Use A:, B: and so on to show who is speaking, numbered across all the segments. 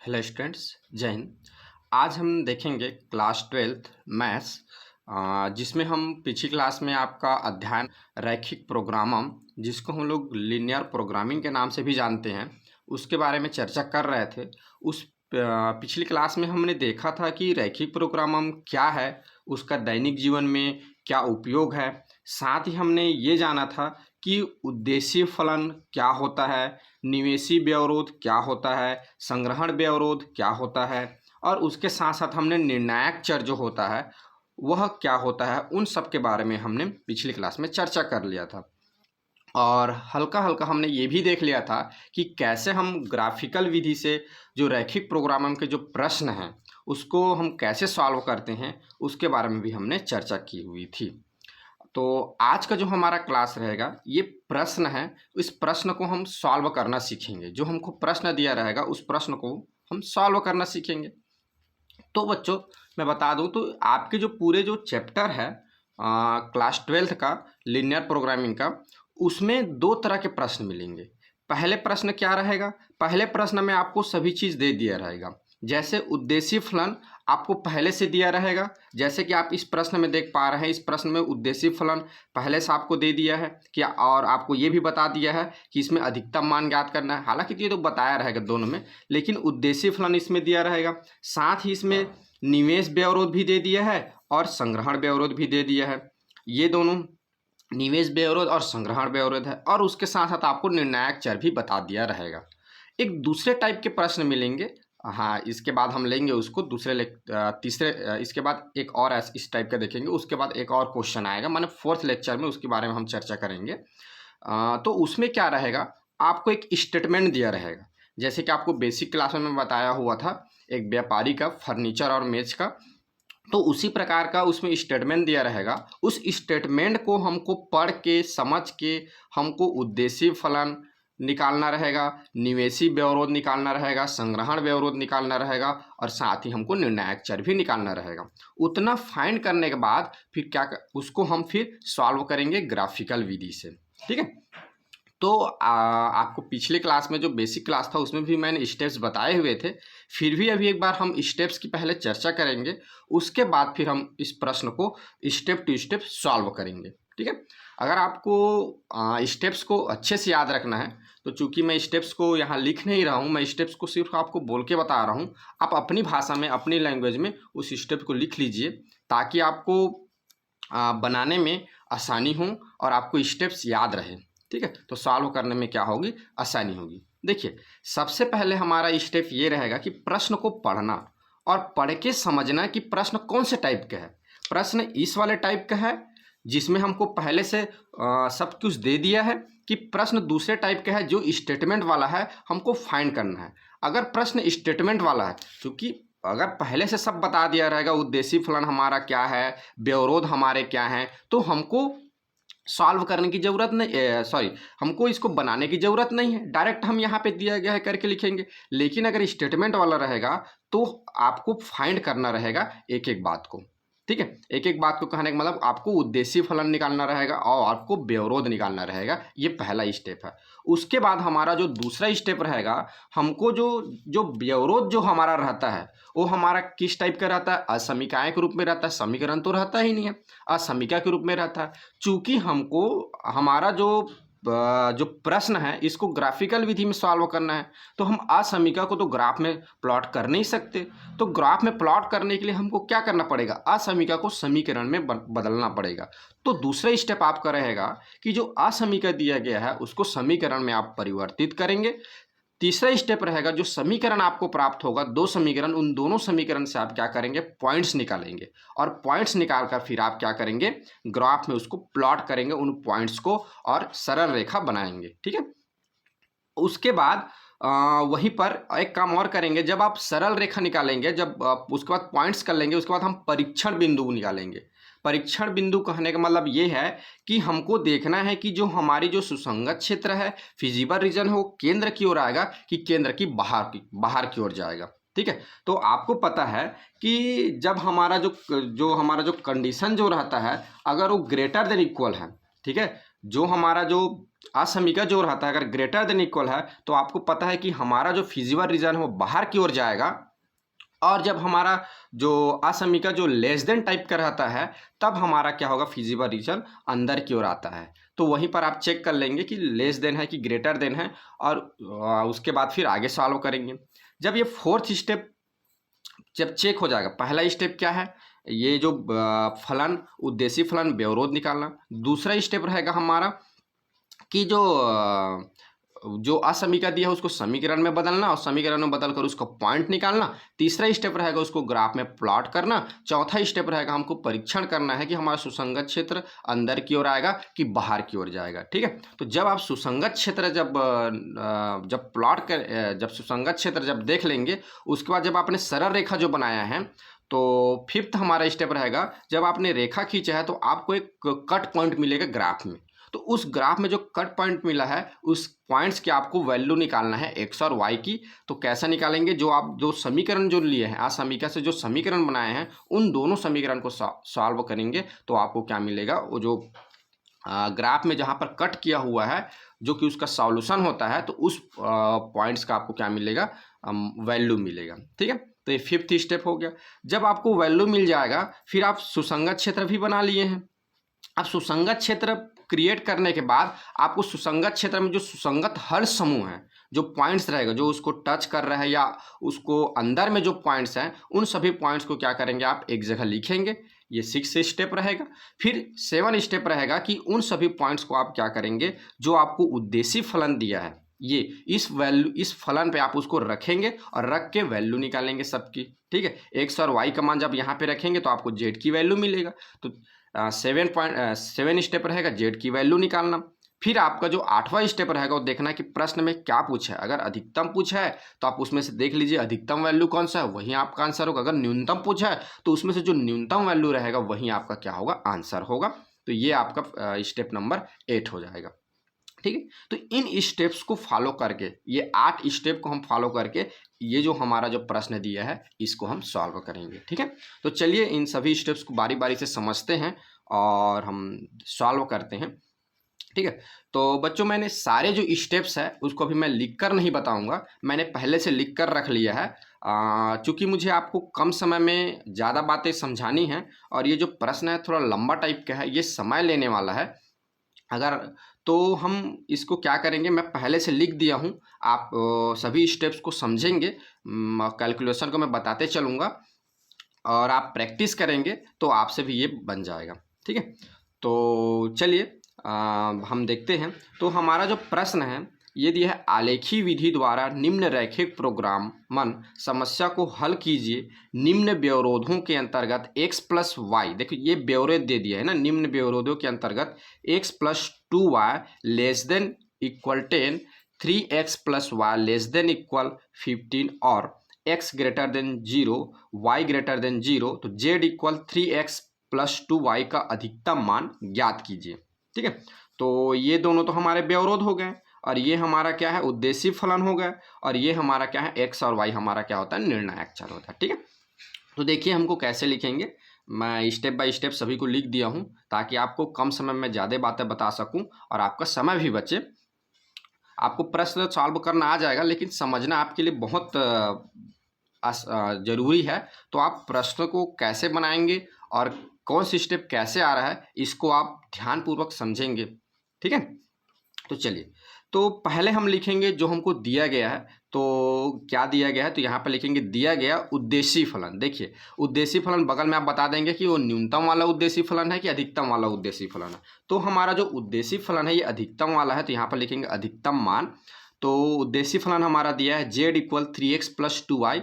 A: Hello students, जय हिंद। आज हम देखेंगे क्लास 12th मैथ्स, जिसमें हम पिछली क्लास में आपका अध्ययन रैखिक प्रोग्रामम, जिसको हम लोग लीनियर प्रोग्रामिंग के नाम से भी जानते हैं, उसके बारे में चर्चा कर रहे थे। पिछली क्लास में हमने देखा था कि रैखिक प्रोग्रामम क्या है, उसका दैनिक जीवन में क्या उपयोग है। साथ ही हमने ये जाना था कि उद्देश्य फलन क्या होता है, निवेशी व्यवरोध क्या होता है, संग्रहण व्यवरोध क्या होता है, और उसके साथ साथ हमने निर्णायक चर जो होता है वह क्या होता है। उन सब के बारे में हमने पिछली क्लास में चर्चा कर लिया था। और हल्का हल्का हमने ये भी देख लिया था कि कैसे हम ग्राफिकल विधि से जो रैखिक प्रोग्रामम के जो प्रश्न हैं उसको हम कैसे सॉल्व करते हैं, उसके बारे में भी हमने चर्चा की हुई थी। तो आज का जो हमारा क्लास रहेगा ये प्रश्न है, इस प्रश्न को हम सॉल्व करना सीखेंगे। जो हमको प्रश्न दिया रहेगा उस प्रश्न को हम सॉल्व करना सीखेंगे। तो बच्चों, मैं बता दूं तो आपके जो पूरे जो चैप्टर है क्लास 12th का लीनियर प्रोग्रामिंग का, उसमें दो तरह के प्रश्न मिलेंगे। पहले प्रश्न क्या रहेगा, पहले प्रश्न में आपको सभी चीज़ दे दिया रहेगा। जैसे उद्देश्य फलन आपको पहले से दिया रहेगा, जैसे कि आप इस प्रश्न में देख पा रहे हैं। इस प्रश्न में उद्देश्य फलन पहले से आपको दे दिया है कि, और आपको ये भी बता दिया है कि इसमें अधिकतम मान ज्ञात करना है। हालांकि ये तो बताया रहेगा दोनों में, लेकिन उद्देश्य फलन इसमें दिया रहेगा। साथ ही इसमें निवेश व्यवरोध भी दे दिया है और संग्रहण व्यवरोध भी दे दिया है। ये दोनों निवेश व्यवरोध और संग्रहण व्यवरोध है, और उसके साथ साथ आपको निर्णायक चर भी बता दिया रहेगा। एक दूसरे टाइप के प्रश्न मिलेंगे। हाँ, इसके बाद हम लेंगे उसको तीसरे, इसके बाद एक और इस टाइप का देखेंगे। उसके बाद एक और क्वेश्चन आएगा, माने फोर्थ लेक्चर में उसके बारे में हम चर्चा करेंगे। तो उसमें क्या रहेगा, आपको एक स्टेटमेंट दिया रहेगा। जैसे कि आपको बेसिक क्लास में बताया हुआ था एक व्यापारी का फर्नीचर और मेज का, तो उसी प्रकार का उसमें स्टेटमेंट दिया रहेगा। उस स्टेटमेंट को हमको पढ़ के समझ के हमको उद्देश्य फलन निकालना रहेगा, निवेशी व्यवरोध निकालना रहेगा, संग्रहण व्यवरोध निकालना रहेगा, और साथ ही हमको निर्णायक चर भी निकालना रहेगा। उतना फाइंड करने के बाद फिर उसको हम फिर सॉल्व करेंगे ग्राफिकल विधि से। ठीक है। तो आपको पिछले क्लास में जो बेसिक क्लास था उसमें भी मैंने स्टेप्स बताए हुए थे। फिर भी अभी एक बार हम स्टेप्स की पहले चर्चा करेंगे, उसके बाद फिर हम इस प्रश्न को स्टेप टू स्टेप सॉल्व करेंगे। ठीक है। अगर आपको स्टेप्स को अच्छे से याद रखना है, तो चूंकि मैं स्टेप्स को यहाँ लिख नहीं रहा हूँ, मैं स्टेप्स को सिर्फ आपको बोल के बता रहा हूँ। आप अपनी भाषा में, अपनी लैंग्वेज में उस स्टेप को लिख लीजिए, ताकि आपको बनाने में आसानी हो और आपको स्टेप्स याद रहे। ठीक है। तो सॉल्व करने में क्या होगी, आसानी होगी। देखिए, सबसे पहले हमारा स्टेप ये रहेगा कि प्रश्न को पढ़ना और पढ़ के समझना कि प्रश्न कौन से टाइप का है। प्रश्न इस वाले टाइप का है जिसमें हमको पहले से सब कुछ दे दिया है, कि प्रश्न दूसरे टाइप का है जो स्टेटमेंट वाला है, हमको फाइंड करना है। अगर प्रश्न स्टेटमेंट वाला है, क्योंकि अगर पहले से सब बता दिया रहेगा उद्देश्य फलन हमारा क्या है, व्यवरोध हमारे क्या हैं, तो हमको सॉल्व करने की ज़रूरत नहीं, हमको इसको बनाने की ज़रूरत नहीं है। डायरेक्ट हम यहाँ पे दिया गया है करके लिखेंगे। लेकिन अगर स्टेटमेंट वाला रहेगा तो आपको फाइंड करना रहेगा एक एक बात को। ठीक है। एक एक बात को कहने का मतलब आपको उद्देश्य फलन निकालना रहेगा और आपको व्यवरोध निकालना रहेगा। ये पहला स्टेप है। उसके बाद हमारा जो दूसरा स्टेप रहेगा, हमको जो जो व्यवरोध जो हमारा रहता है वो हमारा किस टाइप का रहता है, असमीकाय के रूप में रहता है। समीकरण तो रहता ही नहीं है, असमीका के रूप में रहता है। चूंकि हमको हमारा जो प्रश्न है इसको ग्राफिकल विधि में सॉल्व करना है, तो हम असमीका को तो ग्राफ में प्लॉट कर नहीं सकते। तो ग्राफ में प्लॉट करने के लिए हमको क्या करना पड़ेगा, असमीका को समीकरण में बदलना पड़ेगा। तो दूसरा स्टेप आपका रहेगा कि जो असमीका दिया गया है उसको समीकरण में आप परिवर्तित करेंगे। तीसरा स्टेप रहेगा, जो समीकरण आपको प्राप्त होगा, दो समीकरण, उन दोनों समीकरण से आप क्या करेंगे, पॉइंट्स निकालेंगे। और पॉइंट्स निकालकर फिर आप क्या करेंगे, ग्राफ में उसको प्लॉट करेंगे उन पॉइंट्स को, और सरल रेखा बनाएंगे। ठीक है। उसके बाद वहीं पर एक काम और करेंगे। जब आप सरल रेखा निकालेंगे, जब उसके बाद पॉइंट्स कर लेंगे, उसके बाद हम परीक्षण बिंदु निकालेंगे। परीक्षण बिंदु कहने का मतलब ये है कि हमको देखना है कि जो हमारी जो सुसंगत क्षेत्र है, फिजिबल रीजन है, वो केंद्र की ओर आएगा कि केंद्र की बाहर की ओर जाएगा। ठीक है। तो आपको पता है कि जब हमारा जो कंडीशन जो रहता है, अगर वो ग्रेटर देन इक्वल है, ठीक है, जो हमारा जो असमीका जो रहता है अगर ग्रेटर देन इक्वल है तो आपको पता है कि हमारा जो फिजिबल रीजन है वो बाहर की ओर जाएगा, और जब हमारा जो असमीका जो लेस देन टाइप का रहता है तब हमारा क्या होगा, फिजिबल रीजन अंदर की ओर आता है। तो वहीं पर आप चेक कर लेंगे कि लेस देन है कि ग्रेटर देन है, और उसके बाद फिर आगे सॉल्व करेंगे। जब ये फोर्थ स्टेप जब चेक हो जाएगा, पहला स्टेप क्या है, ये जो फलन उद्देश्य फलन व्यवरोध निकालना। दूसरा स्टेप रहेगा हमारा कि जो असमीका दिया है उसको समीकरण में बदलना, और समीकरण में बदलकर उसका पॉइंट निकालना। तीसरा स्टेप रहेगा उसको ग्राफ में प्लॉट करना। चौथा स्टेप रहेगा हमको परीक्षण करना है कि हमारा सुसंगत क्षेत्र अंदर की ओर आएगा कि बाहर की ओर जाएगा। ठीक है, तो जब आप सुसंगत क्षेत्र जब सुसंगत क्षेत्र जब देख लेंगे, उसके बाद जब आपने सरल रेखा जो बनाया है, तो फिफ्थ हमारा स्टेप रहेगा, जब आपने रेखा खींचा है तो आपको एक कट पॉइंट मिलेगा ग्राफ में। तो उस ग्राफ में जो कट पॉइंट मिला है उस पॉइंट्स की आपको वैल्यू निकालना है एक्स और वाई की। तो कैसा निकालेंगे, जो समीकरण जो लिए हैं असमीका से जो समीकरण बनाए हैं उन दोनों समीकरण को सॉल्व करेंगे तो आपको क्या मिलेगा, वो जो ग्राफ में जहाँ पर कट किया हुआ है जो कि उसका सॉल्यूशन होता है, तो उस पॉइंट्स का आपको क्या मिलेगा, वैल्यू मिलेगा। ठीक है, तो ये फिफ्थ स्टेप हो गया। जब आपको वैल्यू मिल जाएगा फिर आप सुसंगत क्षेत्र भी बना लिए हैं। अब सुसंगत क्षेत्र क्रिएट करने के बाद आपको सुसंगत क्षेत्र में जो सुसंगत हर समूह है, जो पॉइंट्स रहेगा, जो उसको टच कर रहा है या उसको अंदर में जो पॉइंट्स हैं, उन सभी पॉइंट्स को क्या करेंगे, आप एक जगह लिखेंगे। ये 6 स्टेप रहेगा। फिर 7 स्टेप रहेगा कि उन सभी पॉइंट्स को आप क्या करेंगे, जो आपको उद्देश्य फलन दिया है, ये इस फलन पे आप उसको रखेंगे और रख के वैल्यू निकालेंगे सबकी। ठीक है, एक्स और वाई का मान जब यहाँ पे रखेंगे तो आपको जेड की वैल्यू मिलेगा। तो 7 स्टेप रहेगा जेड की वैल्यू निकालना। फिर आपका जो 8वां स्टेप रहेगा वो देखना है कि प्रश्न में क्या पूछा है। अगर अधिकतम पूछा है तो आप उसमें से देख लीजिए अधिकतम वैल्यू कौन सा है, वही आपका आंसर होगा। अगर न्यूनतम पूछा है तो उसमें से जो न्यूनतम वैल्यू रहेगा वही आपका क्या होगा, आंसर होगा। तो ये आपका स्टेप नंबर 8 हो जाएगा। ठीक है, तो इन स्टेप्स को फॉलो करके, ये 8 स्टेप को हम फॉलो करके ये जो हमारा जो प्रश्न दिया है इसको हम सॉल्व करेंगे। ठीक है, तो चलिए इन सभी स्टेप्स को बारी बारी से समझते हैं और हम सॉल्व करते हैं। ठीक है, तो बच्चों मैंने सारे जो स्टेप्स है उसको अभी मैं लिख कर नहीं बताऊंगा, मैंने पहले से लिख कर रख लिया है। चूँकि मुझे आपको कम समय में ज़्यादा बातें समझानी हैं और ये जो प्रश्न है थोड़ा लंबा टाइप का है, ये समय लेने वाला है। अगर तो हम इसको क्या करेंगे, मैं पहले से लिख दिया हूँ, आप सभी स्टेप्स को समझेंगे, कैलकुलेशन को मैं बताते चलूँगा और आप प्रैक्टिस करेंगे तो आपसे भी ये बन जाएगा। ठीक है, तो चलिए हम देखते हैं। तो हमारा जो प्रश्न है ये दिया है, आलेखी विधि द्वारा निम्न रैखिक प्रोग्रामन समस्या को हल कीजिए निम्न व्यवरोधों के अंतर्गत x प्लस वाई। देखिए ये व्यवरोध दे दिया है ना, निम्न व्यवरोधों के अंतर्गत x plus 2y less than equal 10, 3x plus Y less than equal 15 और x greater than 0, y greater than 0, तो z equal 3x plus 2y का अधिकतम मान ज्ञात कीजिए। ठीक है, तो ये दोनों तो हमारे व्यवरोध हो गए और ये हमारा क्या है, उद्देश्य फलन हो गया, और ये हमारा क्या है, एक्स और वाई हमारा क्या होता है, निर्णायक चर होता है। ठीक है, तो देखिए हमको कैसे लिखेंगे, मैं स्टेप बाय स्टेप सभी को लिख दिया हूँ ताकि आपको कम समय में ज़्यादा बातें बता सकूँ और आपका समय भी बचे। आपको प्रश्न सॉल्व करना आ जाएगा लेकिन समझना आपके लिए बहुत ज़रूरी है। तो आप प्रश्न को कैसे बनाएंगे और कौन सी स्टेप कैसे आ रहा है इसको आप ध्यानपूर्वक समझेंगे। ठीक है, तो चलिए, तो पहले हम लिखेंगे जो हमको दिया गया है। तो क्या दिया गया है, तो यहाँ पर लिखेंगे दिया गया उद्देश्य फलन। देखिए उद्देश्य फलन बगल में आप बता देंगे कि वो न्यूनतम वाला उद्देश्य फलन है कि अधिकतम वाला उद्देश्य फलन है। तो हमारा जो उद्देश्य फलन है ये अधिकतम वाला है, तो यहाँ पर लिखेंगे अधिकतम मान। तो उद्देश्य फलन हमारा दिया है z equal 3x plus 2y।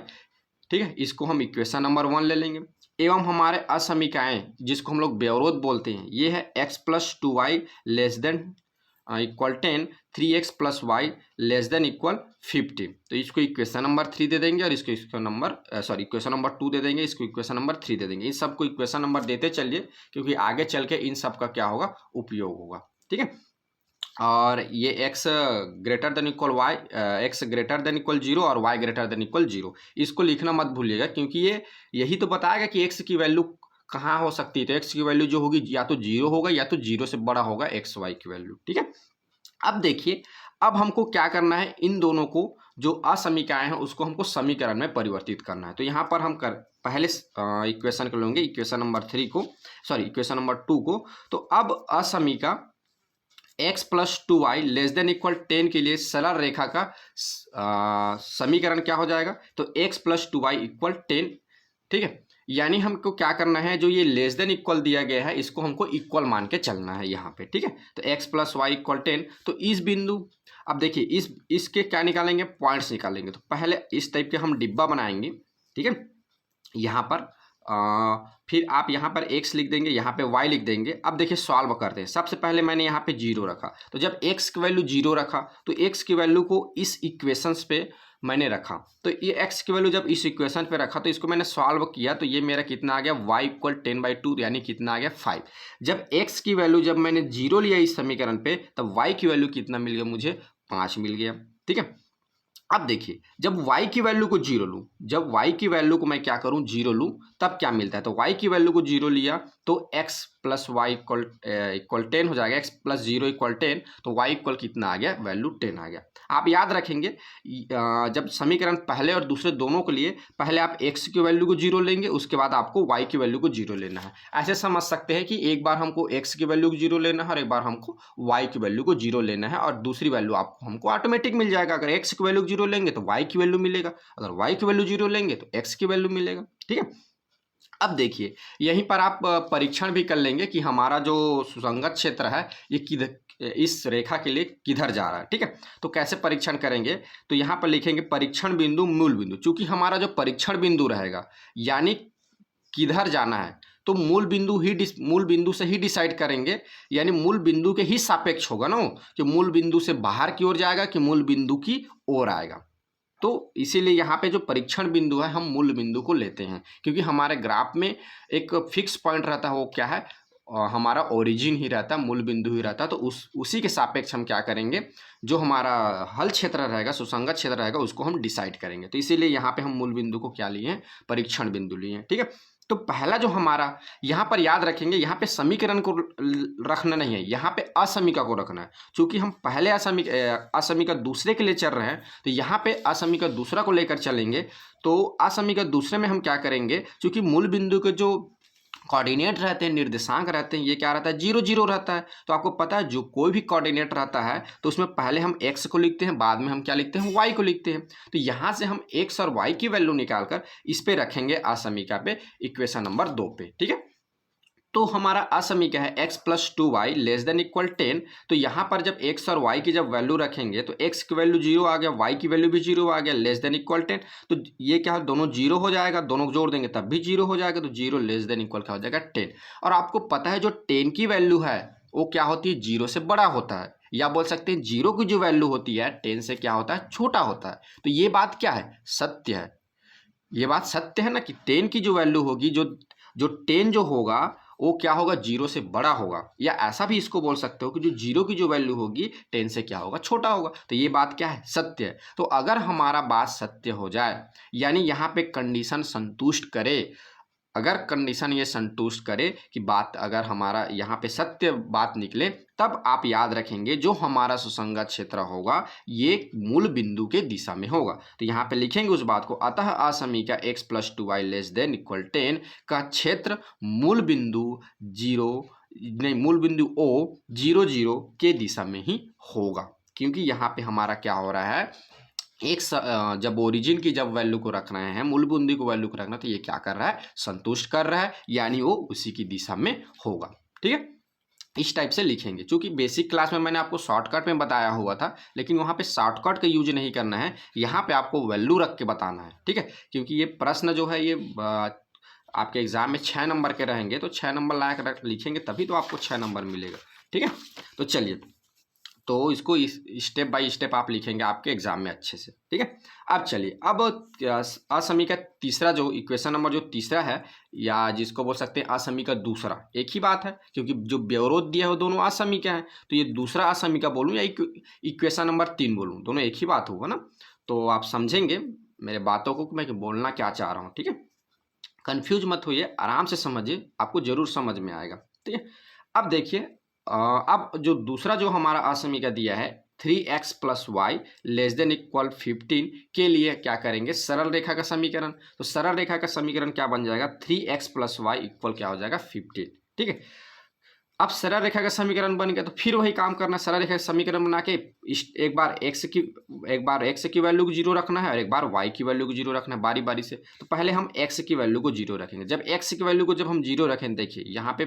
A: ठीक है, इसको हम इक्वेशन नंबर 1 ले लेंगे। एवं हमारे असमीकाएँ जिसको हम लोग व्यवरोध बोलते हैं, ये है x plus 2y less than equal 10, 3x plus Y less than equal 50। तो इसको इक्वेशन नंबर 3 दे देंगे और इसको इक्वेशन नंबर 2 दे देंगे, इसको इक्वेशन नंबर 3 दे देंगे। इन सबको इक्वेशन नंबर देते चलिए क्योंकि आगे चल के इन सब का क्या होगा, उपयोग होगा। ठीक है, और ये x greater than equal Y, x greater than equal 0 और y ग्रेटर देन इक्वल 0, इसको लिखना मत भूलिएगा क्योंकि ये यही तो बताएगा कि x की वैल्यू कहाँ हो सकती है। तो x की वैल्यू जो होगी या तो 0 होगा या तो 0 से बड़ा होगा एक्स वाई की वैल्यू। ठीक है, अब देखिए, अब हमको क्या करना है, इन दोनों को जो असमीकाएँ हैं उसको हमको समीकरण में परिवर्तित करना है। तो यहाँ पर हम कर पहले इक्वेशन को लेंगे, इक्वेशन नंबर 3 को, सॉरी इक्वेशन नंबर 2 को। तो अब असमीका x plus 2y less than equal 10 के लिए सरल रेखा का समीकरण क्या हो जाएगा, तो x प्लस 2y इक्वल 10, ठीक है। यानी हमको क्या करना है, जो ये लेस देन इक्वल दिया गया है इसको हमको इक्वल मान के चलना है यहाँ पे, ठीक है। तो x प्लस वाई इक्वल 10, तो इस बिंदु, अब देखिए इसके क्या निकालेंगे, पॉइंट्स निकालेंगे। तो पहले इस टाइप के हम डिब्बा बनाएंगे, ठीक है। यहाँ पर फिर आप यहाँ पर x लिख देंगे, यहाँ पे y लिख देंगे। अब देखिए सॉल्व करते हैं। सबसे पहले मैंने यहाँ पे 0 रखा, तो जब x की वैल्यू 0 रखा तो x की वैल्यू को इस इक्वेशंस पे मैंने रखा। तो ये x की वैल्यू जब इस इक्वेशन पे रखा तो इसको मैंने सॉल्व किया, तो ये मेरा कितना आ गया, y इक्वल 10/2, यानी कितना आ गया 5। जब x की वैल्यू जब मैंने 0 लिया इस समीकरण पे, तब y की वैल्यू कितना मिल गया मुझे, 5 मिल गया, ठीक है। अब देखिए, जब y की वैल्यू को 0 लूँ, जब y की वैल्यू को मैं क्या करूँ, 0 लूँ, तब क्या मिलता है, तो y की वैल्यू को 0 लिया तो x प्लस वाई इक्वल 10 हो जाएगा, x प्लस 0 इक्वल 10, तो y इक्वल कितना आ गया, वैल्यू 10 आ गया। आप याद रखेंगे, जब समीकरण पहले और दूसरे दोनों के लिए पहले आप x की वैल्यू को 0 लेंगे, उसके बाद आपको y की वैल्यू को 0 लेना है। ऐसे समझ सकते हैं कि एक बार हमको x की वैल्यू को 0 लेना है और एक बार हमको y की वैल्यू को 0 लेना है, और दूसरी वैल्यू आपको हमको ऑटोमेटिक मिल जाएगा। अगर x की वैल्यू 0 लेंगे तो y की वैल्यू मिलेगा, अगर y की वैल्यू 0 लेंगे तो x की वैल्यू मिलेगा, ठीक है। अब देखिए, यहीं पर आप परीक्षण भी कर लेंगे कि हमारा जो सुसंगत क्षेत्र है ये किधर, इस रेखा के लिए किधर जा रहा है, ठीक है। तो कैसे परीक्षण करेंगे, तो यहाँ पर लिखेंगे परीक्षण बिंदु मूल बिंदु। चूंकि हमारा जो परीक्षण बिंदु रहेगा, यानी किधर जाना है, तो मूल बिंदु से ही डिसाइड करेंगे, यानी मूल बिंदु के ही सापेक्ष होगा ना, कि मूल बिंदु से बाहर की ओर जाएगा कि मूल बिंदु की ओर आएगा। तो इसीलिए यहाँ पे जो परीक्षण बिंदु है हम मूल बिंदु को लेते हैं, क्योंकि हमारे ग्राफ में एक फिक्स पॉइंट रहता है, वो क्या है, हमारा ओरिजिन ही रहता है, मूल बिंदु ही रहता है। तो उसी के सापेक्ष हम क्या करेंगे, जो हमारा हल क्षेत्र रहेगा, सुसंगत क्षेत्र रहेगा, उसको हम डिसाइड करेंगे। तो इसीलिए यहाँ पे हम मूल बिंदु को क्या लिए हैं, परीक्षण बिंदु लिए हैं, ठीक है। तो पहला जो हमारा यहाँ पर याद रखेंगे, यहाँ पे समीकरण को रखना नहीं है, यहाँ पे असमीका को रखना है। क्योंकि हम पहले असमीका दूसरे के लिए चल रहे हैं, तो यहाँ पे असमीका दूसरा को लेकर चलेंगे। तो असमीका दूसरे में हम क्या करेंगे, क्योंकि मूल बिंदु के जो कोऑर्डिनेट रहते हैं, निर्देशांक रहते हैं, ये क्या रहता है, 0 0 रहता है। तो आपको पता है, जो कोई भी कोऑर्डिनेट रहता है तो उसमें पहले हम x को लिखते हैं, बाद में हम क्या लिखते हैं, y को लिखते हैं। तो यहाँ से हम x और y की वैल्यू निकालकर इस पे रखेंगे असमीका पे, इक्वेशन नंबर 2 पे, ठीक है। तो हमारा असमीका है x plus 2y less than equal 10। तो यहाँ पर जब x और y की जब वैल्यू रखेंगे तो x की वैल्यू 0 आ गया, y की वैल्यू भी 0 आ गया, लेस देन इक्वल 10। तो ये क्या है, दोनों 0 हो जाएगा, दोनों जोड़ देंगे तब भी 0 हो जाएगा, तो 0 लेस देन इक्वल क्या हो जाएगा, 10। और आपको पता है जो 10 की वैल्यू है वो क्या होती है, 0 से बड़ा होता है, या बोल सकते हैं 0 की जो वैल्यू होती है 10 से क्या होता है, छोटा होता है। तो ये बात क्या है, सत्य है। ये बात सत्य है ना, कि 10 की जो वैल्यू होगी, जो जो 10 जो होगा वो क्या होगा, 0 से बड़ा होगा। या ऐसा भी इसको बोल सकते हो कि जो 0 की जो वैल्यू होगी 10 से क्या होगा, छोटा होगा। तो ये बात क्या है, सत्य है। तो अगर हमारा बात सत्य हो जाए, यानी यहाँ पे कंडीशन संतुष्ट करे, अगर कंडीशन ये संतुष्ट करे कि बात अगर हमारा यहाँ पे सत्य बात निकले, तब आप याद रखेंगे जो हमारा सुसंगत क्षेत्र होगा ये मूल बिंदु के दिशा में होगा। तो यहाँ पे लिखेंगे उस बात को, अतः असमीका x plus 2y less than equal 10 का क्षेत्र मूल बिंदु 0 नहीं, मूल बिंदु O 0 0 के दिशा में ही होगा। क्योंकि यहाँ पे हमारा क्या हो रहा है, जब ओरिजिन की जब वैल्यू को रख रहे हैं, मूल बिंदु को वैल्यू को रखना, तो ये क्या कर रहा है, संतुष्ट कर रहा है, यानी वो उसी की दिशा में होगा, ठीक है। इस टाइप से लिखेंगे। चूंकि बेसिक क्लास में मैंने आपको शॉर्टकट में बताया हुआ था, लेकिन वहाँ पे शॉर्टकट का यूज नहीं करना है, यहाँ पे आपको वैल्यू रख के बताना है, ठीक है। क्योंकि ये प्रश्न जो है ये आपके एग्जाम में 6 नंबर के रहेंगे, तो 6 नंबर लायक लिखेंगे तभी तो आपको 6 नंबर मिलेगा, ठीक है। तो चलिए, तो इसको स्टेप बाय स्टेप आप लिखेंगे आपके एग्जाम में अच्छे से, ठीक है। अब चलिए, अब असमीका तीसरा जो इक्वेशन नंबर जो तीसरा है, या जिसको बोल सकते हैं असमीका दूसरा, एक ही बात है, क्योंकि जो व्यवरोध दिया है वो दोनों असमीका है। तो ये दूसरा असमीका बोलूँ या इक्वेशन नंबर 3 बोलूँ, दोनों एक ही बात होगा ना। तो आप समझेंगे मेरे बातों को मैं बोलना क्या चाह रहा हूँ, ठीक है। कंफ्यूज मत होइए, आराम से समझिए, आपको जरूर समझ में आएगा, ठीक है। अब देखिए, अब जो दूसरा जो हमारा असमीका दिया है 3x plus Y less than equal 15 के लिए क्या करेंगे, सरल रेखा का समीकरण। तो सरल रेखा का समीकरण क्या बन जाएगा, 3x प्लस वाई इक्वल क्या हो जाएगा 15। ठीक है, अब सरल रेखा का समीकरण बन गया तो फिर वही काम करना, सरल रेखा का समीकरण बना के एक बार x की वैल्यू को जीरो रखना है और एक बार y की वैल्यू को जीरो रखना है बारी बारी से। तो पहले हम x की वैल्यू को जीरो रखेंगे। जब x की वैल्यू को जब हम जीरो रखें, देखिए यहाँ पे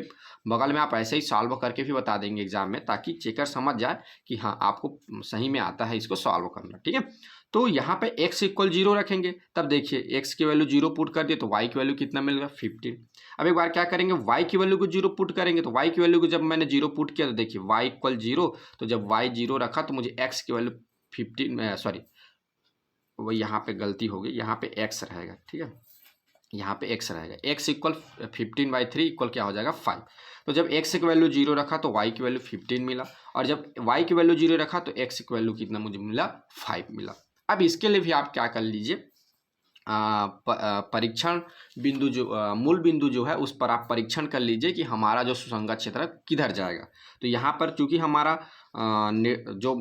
A: बगल में आप ऐसे ही सॉल्व करके भी बता देंगे एग्जाम में, ताकि चेकर समझ जाए कि हाँ आपको सही में आता है इसको सॉल्व करना। ठीक है, तो यहाँ पे x इक्वल जीरो रखेंगे, तब देखिए x की वैल्यू जीरो पुट कर दिए तो y की वैल्यू कितना मिलेगा 15। अब एक बार क्या करेंगे, y की वैल्यू को जीरो पुट करेंगे, तो y की वैल्यू को जब मैंने जीरो पुट किया तो देखिए y इक्वल जीरो, तो जब y जीरो रखा तो मुझे x की वैल्यू 15, सॉरी वो यहाँ पे गलती हो गई, यहाँ पे x रहेगा। ठीक है, यहाँ पे x रहेगा, x इक्वल 15/3 इक्वल क्या हो जाएगा 5। तो जब x की वैल्यू जीरो रखा तो y की वैल्यू 15 मिला, और जब y की वैल्यू जीरो रखा तो x की वैल्यू कितना मुझे मिला 5 मिला। अब इसके लिए भी आप क्या कर लीजिए, परीक्षण बिंदु जो मूल बिंदु जो है उस पर आप परीक्षण कर लीजिए कि हमारा जो सुसंगत क्षेत्र किधर जाएगा। तो यहाँ पर चूंकि हमारा जो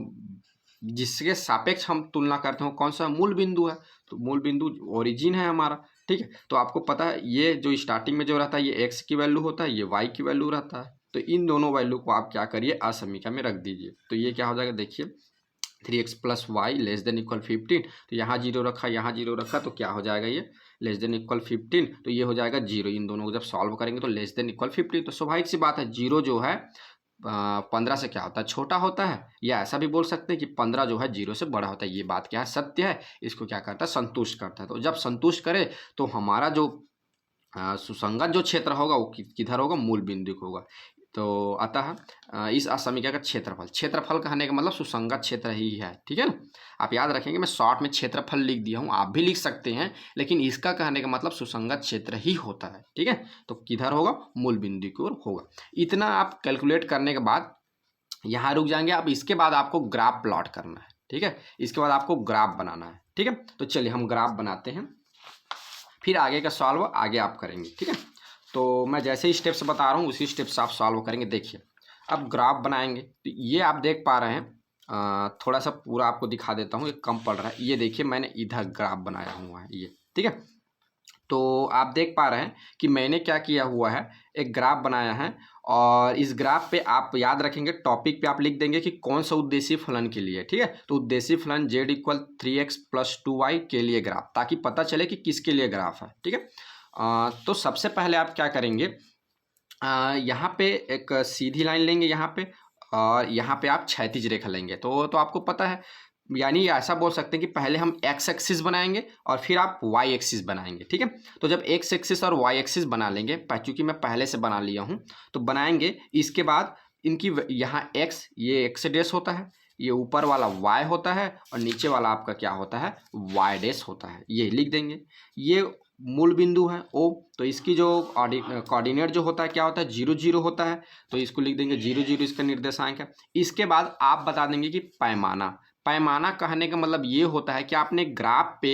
A: जिसके सापेक्ष हम तुलना करते हो कौन सा मूल बिंदु है, तो मूल बिंदु ओरिजिन है हमारा। ठीक है, तो आपको पता है ये जो स्टार्टिंग में जो रहता है ये x की वैल्यू होता है, ये y की वैल्यू रहता है। तो इन दोनों वैल्यू को आप क्या करिए, असमीका में रख दीजिए। तो ये क्या हो जाएगा, देखिए 3x plus Y less than equal 15, तो यहाँ जीरो रखा यहाँ जीरो रखा तो क्या हो जाएगा, ये लेस देन इक्वल 15, तो ये हो जाएगा जीरो। इन दोनों को जब सॉल्व करेंगे तो लेस देन इक्वल 15, तो स्वाभाविक सी बात है जीरो जो है 15 से क्या होता है, छोटा होता है, या ऐसा भी बोल सकते हैं कि 15 जो है जीरो से बड़ा होता है। ये बात क्या है, सत्य है। इसको क्या करता है, संतुष्ट करता है। तो जब संतुष्ट करे तो हमारा जो सुसंगत जो क्षेत्र होगा वो किधर होगा, मूल बिंदु को होगा। तो अतः इस असमीका का क्षेत्रफल कहने का मतलब सुसंगत क्षेत्र ही है। ठीक है ना, आप याद रखेंगे, मैं शॉर्ट में क्षेत्रफल लिख दिया हूँ, आप भी लिख सकते हैं, लेकिन इसका कहने का मतलब सुसंगत क्षेत्र ही होता है। ठीक है, तो किधर होगा, मूल बिंदु की ओर होगा। इतना आप कैलकुलेट करने के बाद यहाँ रुक जाएंगे। अब इसके बाद आपको ग्राफ प्लॉट करना है। ठीक है, इसके बाद आपको ग्राफ बनाना है। ठीक है, तो चलिए हम ग्राफ बनाते हैं, फिर आगे का सॉल्व आगे आप करेंगे। ठीक है, तो मैं जैसे ही स्टेप्स बता रहा हूँ उसी स्टेप से आप सॉल्व करेंगे। देखिए अब ग्राफ बनाएंगे, तो ये आप देख पा रहे हैं, थोड़ा सा पूरा आपको दिखा देता हूँ, ये कम पड़ रहा है। ये देखिए मैंने इधर ग्राफ बनाया हुआ है ये। ठीक है, तो आप देख पा रहे हैं कि मैंने क्या किया हुआ है, एक ग्राफ बनाया है, और इस ग्राफ पे आप याद रखेंगे, टॉपिक पे आप लिख देंगे कि कौन सा उद्देश्य फलन के लिए। ठीक है, तो उद्देश्य फलन z equal 3x plus 2y के लिए ग्राफ, ताकि पता चले कि किसके लिए ग्राफ है। ठीक है, तो सबसे पहले आप क्या करेंगे, यहाँ पे एक सीधी लाइन लेंगे यहाँ पे, और यहाँ पे आप क्षैतिज रेखा लेंगे। तो आपको पता है, यानी ऐसा बोल सकते हैं कि पहले हम x एक्सिस बनाएंगे और फिर आप y एक्सिस बनाएंगे। ठीक है, तो जब x एक्सिस और y एक्सिस बना लेंगे, चूंकि मैं पहले से बना लिया हूँ तो बनाएंगे, इसके बाद इनकी यहाँ x, ये x डैश होता है, ये ऊपर वाला y होता है, और नीचे वाला आपका क्या होता है, y डैश होता है। ये लिख देंगे, ये मूल बिंदु है O, तो इसकी जो कोऑर्डिनेट जो होता है क्या होता है, 0 0 होता है, तो इसको लिख देंगे 0 0, इसका निर्देशांक है। इसके बाद आप बता देंगे कि पैमाना कहने का मतलब ये होता है कि आपने ग्राफ पे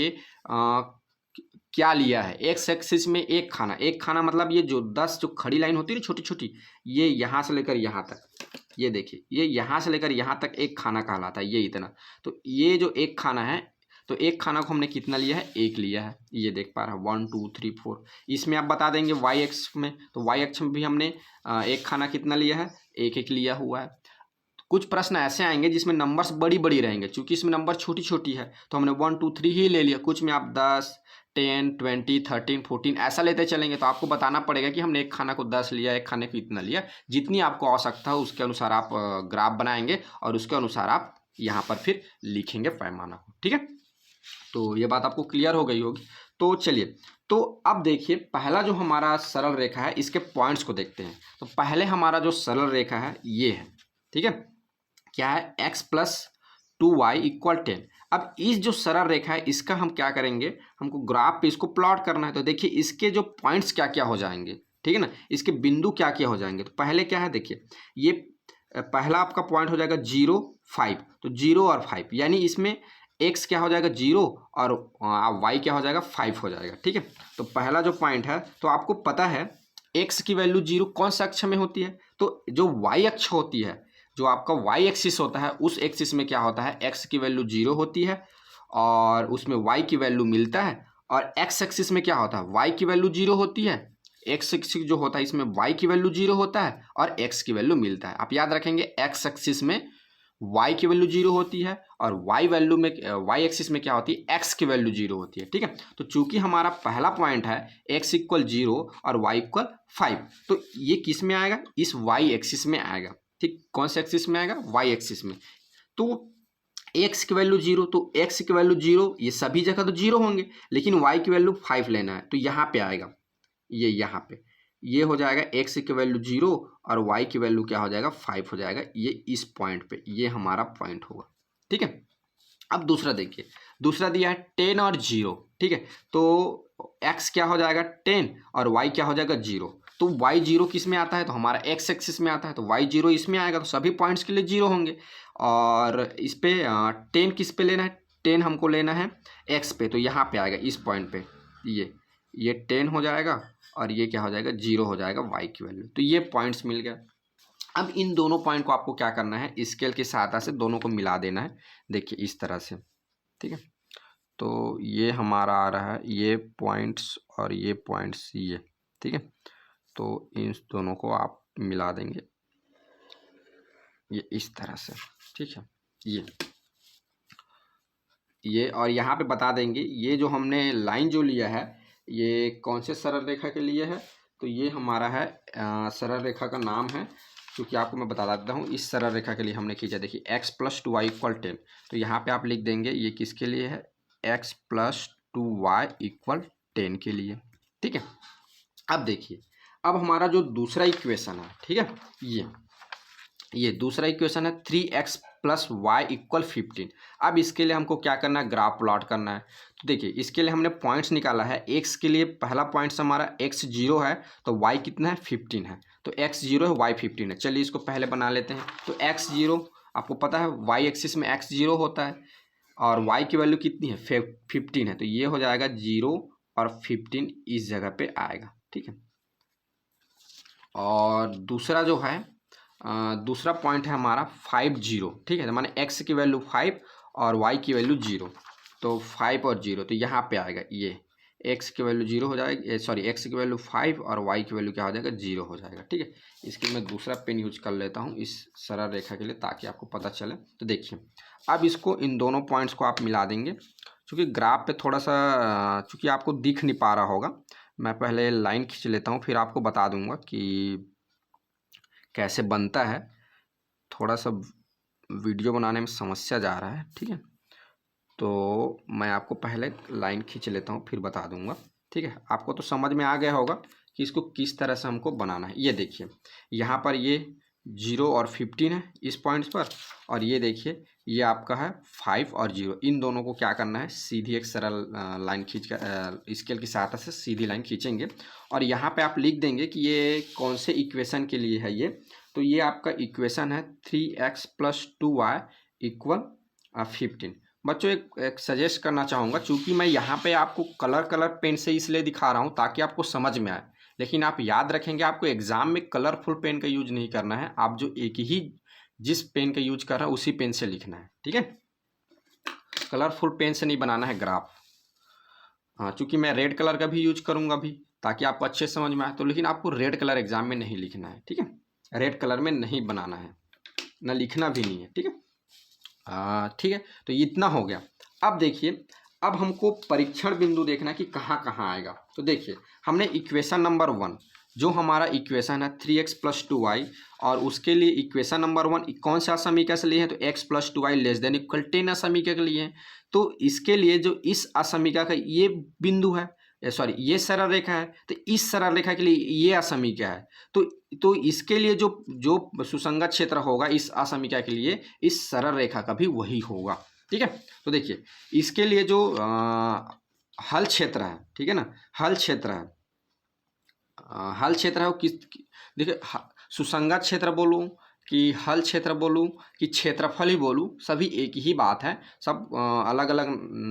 A: क्या लिया है, एक्स एक्सिस में एक खाना मतलब ये जो 10 जो खड़ी लाइन होती है ना छोटी छोटी, ये यहाँ से लेकर यहाँ तक, ये देखिए ये यहाँ से लेकर यहाँ तक एक खाना कहलाता है, ये इतना। तो ये जो एक खाना है, तो एक खाना को हमने कितना लिया है, एक लिया है, ये देख पा रहा है 1 2 3 4। इसमें आप बता देंगे वाई एक्स में, तो वाई एक्स में भी हमने एक खाना कितना लिया है, एक एक लिया हुआ है। कुछ प्रश्न ऐसे आएंगे जिसमें नंबर्स बड़ी बड़ी रहेंगे, क्योंकि इसमें नंबर छोटी छोटी है तो हमने 1 2 3 ही ले लिया। कुछ में आप 10 10 20 13 14 ऐसा लेते चलेंगे, तो आपको बताना पड़ेगा कि हमने एक खाना को 10 लिया, एक खाने को इतना लिया। जितनी आपको आवश्यकता हो उसके अनुसार आप ग्राफ बनाएंगे, और उसके अनुसार आप यहाँ पर फिर लिखेंगे पैमाना को। ठीक है, तो ये बात आपको क्लियर हो गई होगी। तो चलिए, तो अब देखिए पहला जो हमारा सरल रेखा है, इसके पॉइंट्स को देखते हैं। तो पहले हमारा जो सरल रेखा है ये है। ठीक है, क्या है, x प्लस 2y इक्वल 10। अब इस जो सरल रेखा है इसका हम क्या करेंगे, हमको ग्राफ पे इसको प्लॉट करना है। तो देखिए इसके जो पॉइंट्स क्या क्या हो जाएंगे, ठीक है ना, इसके बिंदु क्या क्या हो जाएंगे। तो पहले क्या है, देखिए ये पहला आपका पॉइंट हो जाएगा 0 5, तो 0 और 5, यानी इसमें x क्या हो जाएगा 0 और y क्या हो जाएगा 5 हो जाएगा। ठीक है, तो पहला जो पॉइंट है, तो आपको पता है x की वैल्यू 0 कौन सा अक्ष में होती है, तो जो वाई अक्ष होती है, जो आपका वाई एक्सिस होता है, उस एक्सिस में क्या होता है, एक्स की वैल्यू 0 होती है और उसमें वाई की वैल्यू मिलता है। और एक्स एक्सिस में क्या होता है, वाई की वैल्यू 0 होती है, एक्स एक्सिस जो होता है इसमें वाई की वैल्यू 0 होता है और एक्स की वैल्यू मिलता है। आप याद रखेंगे एक्स एक्सिस में y की वैल्यू 0 होती है और y वैल्यू में y एक्सिस में क्या होती है, x की वैल्यू 0 होती है। ठीक है, तो चूंकि हमारा पहला पॉइंट है x इक्वल 0 और y इक्वल 5, तो ये किस में आएगा, इस y एक्सिस में आएगा। ठीक, कौन से एक्सिस में आएगा, y एक्सिस में। तो x की वैल्यू 0, तो x की वैल्यू 0, ये सभी जगह तो 0 होंगे, लेकिन y की वैल्यू 5 लेना है, तो यहाँ पे आएगा, ये यहाँ पे ये हो जाएगा x की वैल्यू 0 और y की वैल्यू क्या हो जाएगा, 5 हो जाएगा। ये इस पॉइंट पे ये हमारा पॉइंट होगा। ठीक है, अब दूसरा देखिए, दूसरा दिया है 10 और 0। ठीक है, तो x क्या हो जाएगा 10 और y क्या हो जाएगा 0। तो y 0 किस में आता है, तो हमारा x एक्सिस में आता है, तो y 0 इसमें आएगा, तो सभी पॉइंट्स के लिए 0 होंगे। और इस पे 10 किस पे लेना है, 10 हमको लेना है x पे, तो यहाँ पे आएगा इस पॉइंट पे, ये 10 हो जाएगा और ये क्या हो जाएगा 0 हो जाएगा y की वैल्यू। तो ये पॉइंट्स मिल गया। अब इन दोनों पॉइंट को आपको क्या करना है, स्केल की सहायता से दोनों को मिला देना है। देखिए इस तरह से। ठीक है, तो ये हमारा आ रहा है ये पॉइंट्स और ये पॉइंट्स ये। ठीक है, तो इन दोनों को आप मिला देंगे ये इस तरह से। ठीक है, ये और यहाँ पे बता देंगे ये जो हमने लाइन जो लिया है ये कौन से सरल रेखा के लिए है, तो ये हमारा है सरल रेखा का नाम है, क्योंकि आपको मैं बता देता हूँ इस सरल रेखा के लिए हमने खींचा। देखिए x + 2y = 10, तो यहाँ पे आप लिख देंगे ये किसके लिए है, x + 2y = 10 के लिए। ठीक है, अब देखिए, अब हमारा जो दूसरा इक्वेशन है, ठीक है, ये दूसरा इक्वेशन है 3x + y = 15। अब इसके लिए हमको क्या करना है, ग्राफ प्लॉट करना है। तो देखिए इसके लिए हमने पॉइंट्स निकाला है। x के लिए पहला पॉइंट्स हमारा x 0 है, तो y कितना है 15 है, तो x 0 है y 15 है। चलिए इसको पहले बना लेते हैं। तो x 0 आपको पता है y एक्सिस में x 0 होता है और y की वैल्यू कितनी है 15 है, तो ये हो जाएगा 0 और 15 इस जगह पे आएगा। ठीक है, और दूसरा जो है दूसरा पॉइंट है हमारा 5 0। ठीक है, तो माने x की वैल्यू 5 और y की वैल्यू 0, तो 5 और 0, तो यहाँ पे आएगा ये x की वैल्यू 0 हो जाएगी, सॉरी x की वैल्यू 5 और y की वैल्यू क्या हो जाएगा 0 हो जाएगा। ठीक है, इसके मैं दूसरा पेन यूज कर लेता हूँ इस सरल रेखा के लिए ताकि आपको पता चले। तो देखिए अब इसको इन दोनों पॉइंट्स को आप मिला देंगे। क्योंकि ग्राफ पे थोड़ा सा चूँकि आपको दिख नहीं पा रहा होगा, मैं पहले लाइन खींच लेता हूँ फिर आपको बता दूंगा कि कैसे बनता है। थोड़ा सा वीडियो बनाने में समस्या जा रहा है। ठीक है, तो मैं आपको पहले लाइन खींच लेता हूँ फिर बता दूंगा। ठीक है, आपको तो समझ में आ गया होगा कि इसको किस तरह से हमको बनाना है। ये देखिए यहाँ पर ये 0 और 15 है इस पॉइंट्स पर, और ये देखिए ये आपका है 5 और 0। इन दोनों को क्या करना है, सीधी एक सरल लाइन खींच कर स्केल की सहायता से सीधी लाइन खींचेंगे और यहाँ पे आप लिख देंगे कि ये कौन से इक्वेशन के लिए है ये। तो ये आपका इक्वेशन है 3x + 2y = 15। बच्चों एक सजेस्ट करना चाहूँगा, चूँकि मैं यहाँ पे आपको कलर पेन से इसलिए दिखा रहा हूँ ताकि आपको समझ में आए, लेकिन आप याद रखेंगे आपको एग्जाम में कलरफुल पेन का यूज नहीं करना है। आप जो एक ही जिस पेन का यूज कर रहे हैं उसी पेन से लिखना है। ठीक है, कलरफुल पेन से नहीं बनाना है ग्राफ। हाँ, चूँकि मैं रेड कलर का भी यूज करूँगा अभी ताकि आपको अच्छे समझ में आए, तो लेकिन आपको रेड कलर एग्जाम में नहीं लिखना है। ठीक है, रेड कलर में नहीं बनाना है, ना लिखना भी नहीं है। ठीक है, ठीक है, तो इतना हो गया। अब देखिए अब हमको परीक्षण बिंदु देखना है कि कहाँ कहाँ आएगा। तो देखिए हमने इक्वेशन नंबर 1 जो हमारा इक्वेशन है 3x + 2y, और उसके लिए इक्वेशन नंबर 1 कौन सा असमीकरण से लिए हैं, तो x + 2y <= 10 असमीकरण के लिए हैं। तो इसके लिए जो इस असमीकरण का ये बिंदु है, सॉरी ये सरल रेखा है, तो इस सरल रेखा के लिए ये असमीकरण है। तो इसके लिए जो जो सुसंगत क्षेत्र होगा इस असमीकरण के लिए इस सरल रेखा का भी वही होगा। ठीक है, तो देखिए इसके लिए जो हल क्षेत्र है, ठीक है ना, हल क्षेत्र है, हल क्षेत्र है वो किस, देखिए सुसंगत क्षेत्र बोलूँ कि हल क्षेत्र बोलूँ कि क्षेत्रफल ही बोलूँ, सभी एक ही बात है। सब अलग अलग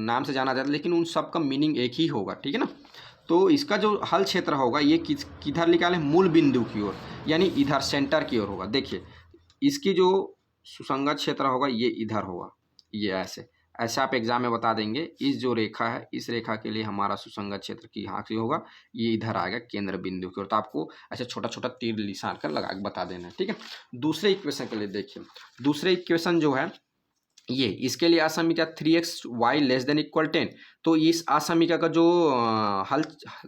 A: नाम से जाना जाता है, लेकिन उन सब का मीनिंग एक ही होगा, ठीक है ना। तो इसका जो हल क्षेत्र होगा ये किधर निकालें, मूल बिंदु की ओर, यानी इधर सेंटर की ओर होगा। देखिए इसकी जो सुसंगत क्षेत्र होगा ये इधर होगा, ये ऐसे ऐसे आप एग्जाम में बता देंगे। इस जो रेखा है, इस रेखा के लिए हमारा सुसंगत क्षेत्र की यहाँ से होगा, ये इधर आएगा केंद्र बिंदु की ओर। तो आपको ऐसे छोटा छोटा तीर निशान कर लगा के बता देना है, ठीक है। दूसरे इक्वेशन के लिए देखिए, दूसरे इक्वेशन जो है ये, इसके लिए असमीका 3xy < 10। तो इस असमीका का जो हल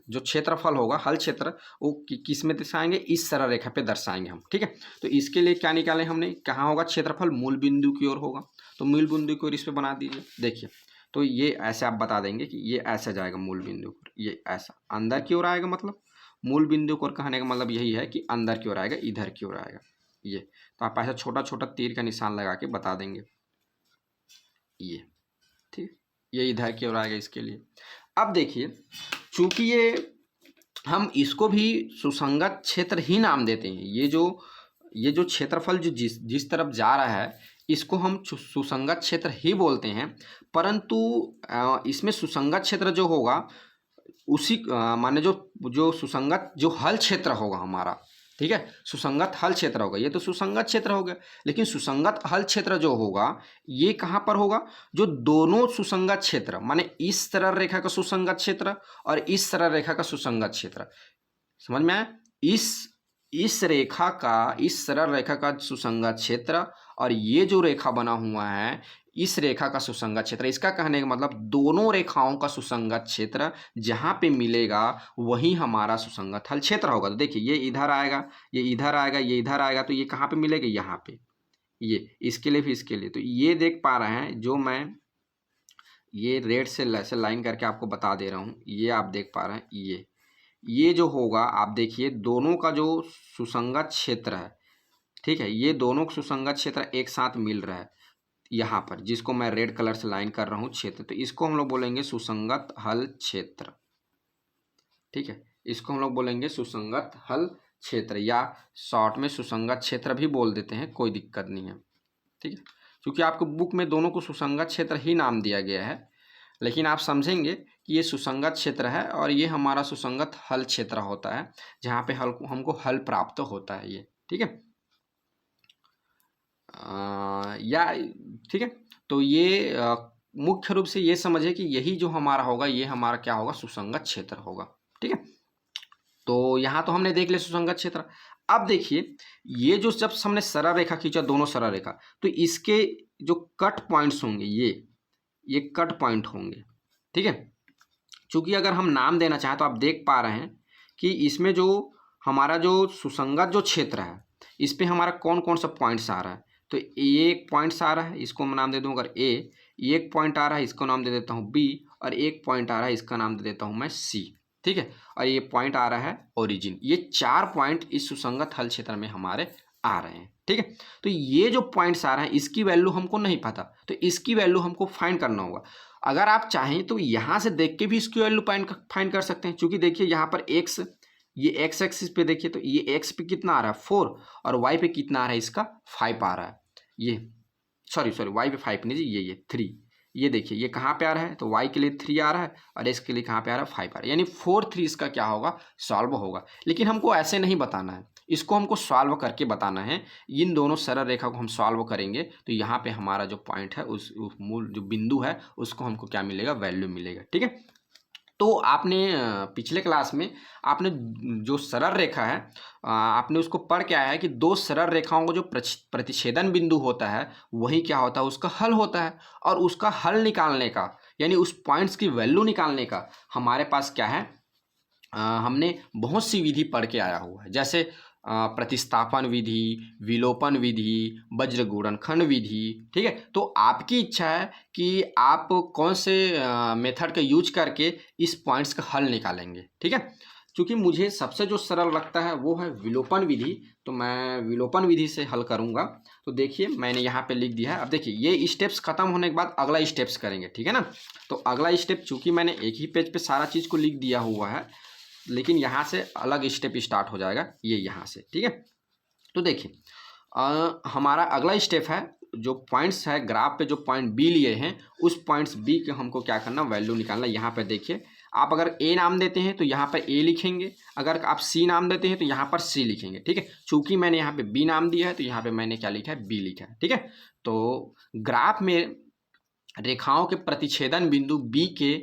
A: जो क्षेत्रफल होगा, हल क्षेत्र, वो किस में दर्शाएंगे, इस सरल रेखा पे दर्शाएंगे हम, ठीक है। तो इसके लिए क्या निकाले हमने, कहाँ होगा क्षेत्रफल, मूल बिंदु की ओर होगा। तो मूल बिंदु की ओर इस पे बना दीजिए। देखिए तो ये ऐसे आप बता देंगे कि ये ऐसा जाएगा मूल बिंदु की ओर, ये ऐसा अंदर की ओर आएगा। मतलब मूल बिंदु की ओर कहने का मतलब यही है कि अंदर की ओर आएगा, इधर की ओर आएगा ये। तो आप ऐसा छोटा छोटा तीर का निशान लगा के बता देंगे ये, ठीक, ये इधर की ओर आएगा इसके लिए। अब देखिए चूंकि ये हम इसको भी सुसंगत क्षेत्र ही नाम देते हैं, ये जो क्षेत्रफल जो जिस तरफ जा रहा है इसको हम सुसंगत क्षेत्र ही बोलते हैं। परंतु इसमें सुसंगत क्षेत्र जो होगा उसी माने जो सुसंगत जो हल क्षेत्र होगा हमारा, ठीक है, सुसंगत हल क्षेत्र होगा। ये तो सुसंगत क्षेत्र हो गया, लेकिन सुसंगत हल क्षेत्र जो होगा ये कहाँ पर होगा, जो दोनों सुसंगत क्षेत्र माने इस सरल रेखा का सुसंगत क्षेत्र और इस सरल रेखा का सुसंगत क्षेत्र, समझ में आया। इस रेखा का, इस सरल रेखा का सुसंगत क्षेत्र और ये जो रेखा बना हुआ है इस रेखा का सुसंगत क्षेत्र, इसका कहने का मतलब दोनों रेखाओं का सुसंगत क्षेत्र जहाँ पे मिलेगा वही हमारा सुसंगत हल क्षेत्र होगा। तो देखिए ये इधर आएगा, ये इधर आएगा, ये इधर आएगा, तो ये कहाँ पे मिलेगा, यहाँ पे। ये इसके लिए भी इसके लिए, तो ये देख पा रहे हैं, जो मैं ये रेड से लाइन करके आपको बता दे रहा हूँ, ये आप देख पा रहे हैं। ये जो होगा आप देखिए दोनों का जो सुसंगत क्षेत्र है, ठीक है, ये दोनों सुसंगत क्षेत्र एक साथ मिल रहा है यहाँ पर, जिसको मैं रेड कलर से लाइन कर रहा हूँ क्षेत्र। तो इसको हम लोग बोलेंगे सुसंगत हल क्षेत्र, ठीक है, इसको हम लोग बोलेंगे सुसंगत हल क्षेत्र, या शॉर्ट में सुसंगत क्षेत्र भी बोल देते हैं, कोई दिक्कत नहीं है, ठीक है। क्योंकि आपको बुक में दोनों को सुसंगत क्षेत्र ही नाम दिया गया है, लेकिन आप समझेंगे कि ये सुसंगत क्षेत्र है और ये हमारा सुसंगत हल क्षेत्र होता है, जहाँ पे हमको हल प्राप्त होता है ये, ठीक है। या ठीक है, तो ये मुख्य रूप से ये समझे कि यही जो हमारा होगा ये हमारा क्या होगा, सुसंगत क्षेत्र होगा, ठीक है। तो यहाँ तो हमने देख लिया सुसंगत क्षेत्र। अब देखिए ये जो जब हमने सरल रेखा खींचा, दोनों सरल रेखा, तो इसके जो कट पॉइंट्स होंगे ये कट पॉइंट होंगे, ठीक है। चूंकि अगर हम नाम देना चाहें तो आप देख पा रहे हैं कि इसमें जो हमारा जो सुसंगत जो क्षेत्र है इस पे हमारा कौन कौन सा पॉइंट्स आ रहा है। तो ये एक पॉइंट्स आ रहा है, इसको मैं नाम दे दूँ अगर ए, एक पॉइंट आ रहा है इसको नाम दे देता हूँ बी, और एक पॉइंट आ रहा है इसका नाम दे देता हूँ मैं सी, ठीक है। और ये पॉइंट आ रहा है ओरिजिन। ये 4 पॉइंट इस सुसंगत हल क्षेत्र में हमारे आ रहे हैं, ठीक है। तो ये जो पॉइंट्स आ रहे हैं इसकी वैल्यू हमको नहीं पता, तो इसकी वैल्यू हमको फाइंड करना होगा। अगर आप चाहें तो यहाँ से देख के भी इसकी वैल्यू फाइंड कर सकते हैं। चूंकि देखिए यहाँ पर एक्स, ये एक्स एक्सिस पे देखिए तो ये एक्स पे कितना आ रहा है 4, और वाई पे कितना आ रहा है इसका 5 आ रहा है। ये सॉरी वाई पे 5 नहीं जी, ये 3, ये देखिए ये कहाँ पे आ रहा है, तो वाई के लिए 3 आ रहा है और एक्स के लिए कहाँ पे आ रहा है 5 आ रहा है, यानी 4 3 इसका क्या होगा, सॉल्व होगा। लेकिन हमको ऐसे नहीं बताना है, इसको हमको सॉल्व करके बताना है। इन दोनों सरल रेखा को हम सॉल्व करेंगे तो यहाँ पे हमारा जो पॉइंट है उस मूल जो बिंदु है उसको हमको क्या मिलेगा, वैल्यू मिलेगा, ठीक है। तो आपने पिछले क्लास में आपने जो सरल रेखा है आपने उसको पढ़ के आया है कि दो सरल रेखाओं को जो प्रतिच्छेदन बिंदु होता है वही क्या होता है, उसका हल होता है। और उसका हल निकालने का यानी उस पॉइंट्स की वैल्यू निकालने का हमारे पास क्या है, हमने बहुत सी विधि पढ़ के आया हुआ है, जैसे प्रतिस्थापन विधि, विलोपन विधि, वज्र गुणनखंड विधि, ठीक है। तो आपकी इच्छा है कि आप कौन से मेथड का यूज करके इस पॉइंट्स का हल निकालेंगे, ठीक है। क्योंकि मुझे सबसे जो सरल लगता है वो है विलोपन विधि, तो मैं विलोपन विधि से हल करूंगा। तो देखिए मैंने यहाँ पे लिख दिया है। अब देखिए ये स्टेप्स खत्म होने के बाद अगला स्टेप्स करेंगे, ठीक है ना। तो अगला स्टेप चूंकि मैंने एक ही पेज पे सारा चीज़ को लिख दिया हुआ है, लेकिन यहाँ से अलग स्टेप स्टार्ट हो जाएगा ये यहाँ से, ठीक है। तो देखिए हमारा अगला स्टेप है, जो पॉइंट्स है ग्राफ पे जो पॉइंट बी लिए हैं उस पॉइंट्स बी के हमको क्या करना, वैल्यू निकालना। यहाँ पे देखिए, आप अगर ए नाम देते हैं तो यहाँ पर ए लिखेंगे, अगर आप सी नाम देते हैं तो यहाँ पर सी लिखेंगे, ठीक है। चूंकि मैंने यहाँ पे बी नाम दिया है तो यहाँ पे मैंने क्या लिखा है, बी लिखा है, ठीक है। तो ग्राफ में रेखाओं के प्रतिच्छेदन बिंदु बी के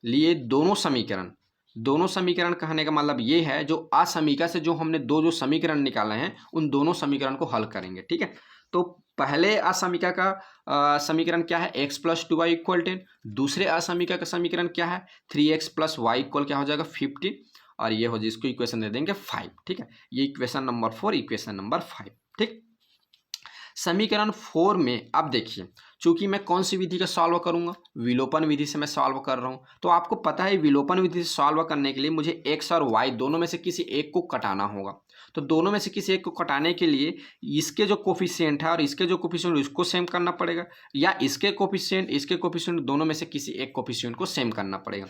A: लिए दोनों समीकरण कहने का मतलब ये है, जो असमीका से जो हमने जो समीकरण निकाले हैं उन दोनों समीकरण को हल करेंगे, ठीक है। तो पहले असमीका का समीकरण क्या है, x + 2y = 10। दूसरे असमीका का समीकरण क्या है, 3x + y = क्या हो जाएगा, 15। और ये हो जिसको इक्वेशन दे देंगे 5, ठीक है। ये इक्वेशन नंबर 4, इक्वेशन नंबर 5, ठीक। समीकरण 4 में अब देखिए, चूंकि मैं कौन सी विधि का सॉल्व करूंगा, विलोपन विधि से मैं सॉल्व कर रहा हूं। तो आपको पता है विलोपन विधि से सॉल्व करने के लिए मुझे x और y दोनों में से किसी एक को कटाना होगा। तो दोनों में से किसी एक को कटाने के लिए इसके जो कोफिशिएंट है और इसके जो कोफिशिएंट उसको सेम करना पड़ेगा, या इसके कोफिशिएंट दोनों में से किसी एक कोफिशिएंट को सेम करना पड़ेगा।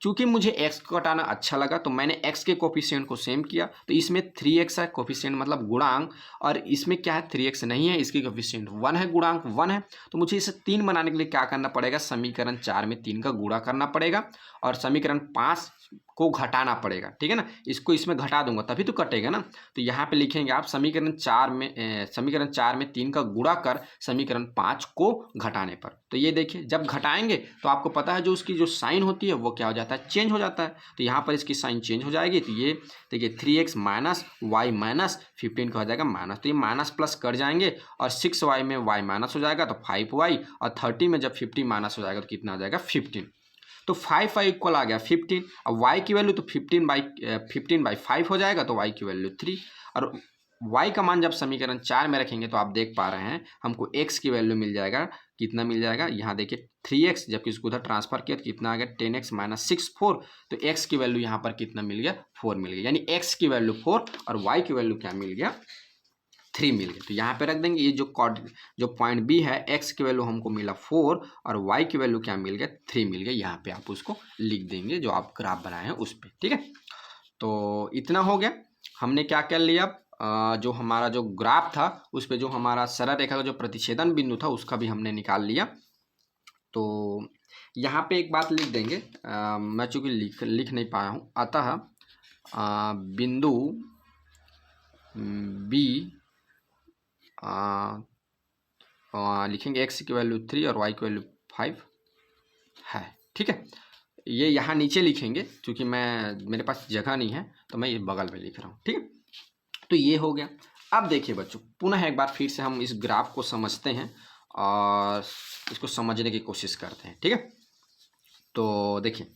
A: चूंकि मुझे x को कटाना अच्छा लगा तो मैंने x के कोफिशिएंट को सेम किया। तो इसमें 3x है कोफिशिएंट मतलब गुणांक, और इसमें क्या है 3x नहीं है, इसकी कोफिशिएंट 1 है, गुणांक 1 है। तो मुझे इसे 3 बनाने के लिए क्या करना पड़ेगा, समीकरण 4 में 3 का गुणा करना पड़ेगा और समीकरण 5 को घटाना पड़ेगा, ठीक है ना। इसको इसमें घटा दूंगा तभी तो कटेगा ना। तो यहाँ पे लिखेंगे आप समीकरण 4 में 3 का गुणा कर समीकरण 5 को घटाने पर। तो ये देखिए, जब घटाएंगे तो आपको पता है जो उसकी जो साइन होती है वो क्या हो जाता है, चेंज हो जाता है। तो यहाँ पर इसकी साइन चेंज हो जाएगी। तो ये देखिए 3x - y - 15 का हो जाएगा माइनस। तो ये माइनस प्लस कर जाएंगे और 6y में y माइनस हो जाएगा तो 5y, और 30 में जब 50 माइनस हो जाएगा तो कितना आ जाएगा, 15। तो 5y इक्वल आ गया 15। अब y की वैल्यू तो 15/5 हो जाएगा, तो y की वैल्यू 3। और y का मान जब समीकरण 4 में रखेंगे तो आप देख पा रहे हैं हमको x की वैल्यू मिल जाएगा, कितना मिल जाएगा, यहाँ देखिए 3x, जबकि इसको उधर ट्रांसफर किया तो कितना आ गया, 10x - 6 4। तो x की वैल्यू यहाँ पर कितना मिल गया, 4 मिल गया। यानी x की वैल्यू 4 और y की वैल्यू क्या मिल गया, 3 मिल गया। तो यहाँ पे रख देंगे। ये जो पॉइंट बी है, x की वैल्यू हमको मिला 4 और y की वैल्यू क्या मिल गया, 3 मिल गया। यहाँ पे आप उसको लिख देंगे जो आप ग्राफ बनाए हैं उस पर, ठीक है। तो इतना हो गया। हमने क्या कर लिया, जो हमारा जो ग्राफ था उस पर जो हमारा सरल रेखा का जो प्रतिच्छेदन बिंदु था उसका भी हमने निकाल लिया। तो यहाँ पे एक बात लिख देंगे, मैं चूँकि लिख नहीं पाया हूँ, अतः बिंदु बी लिखेंगे x की वैल्यू 3 और y की वैल्यू 5 है, ठीक है। ये यहाँ नीचे लिखेंगे क्योंकि मेरे पास जगह नहीं है तो मैं ये बगल में लिख रहा हूँ, ठीक है। तो ये हो गया। अब देखिए बच्चों, पुनः एक बार फिर से हम इस ग्राफ को समझते हैं और इसको समझने की कोशिश करते हैं, ठीक है। तो देखिए,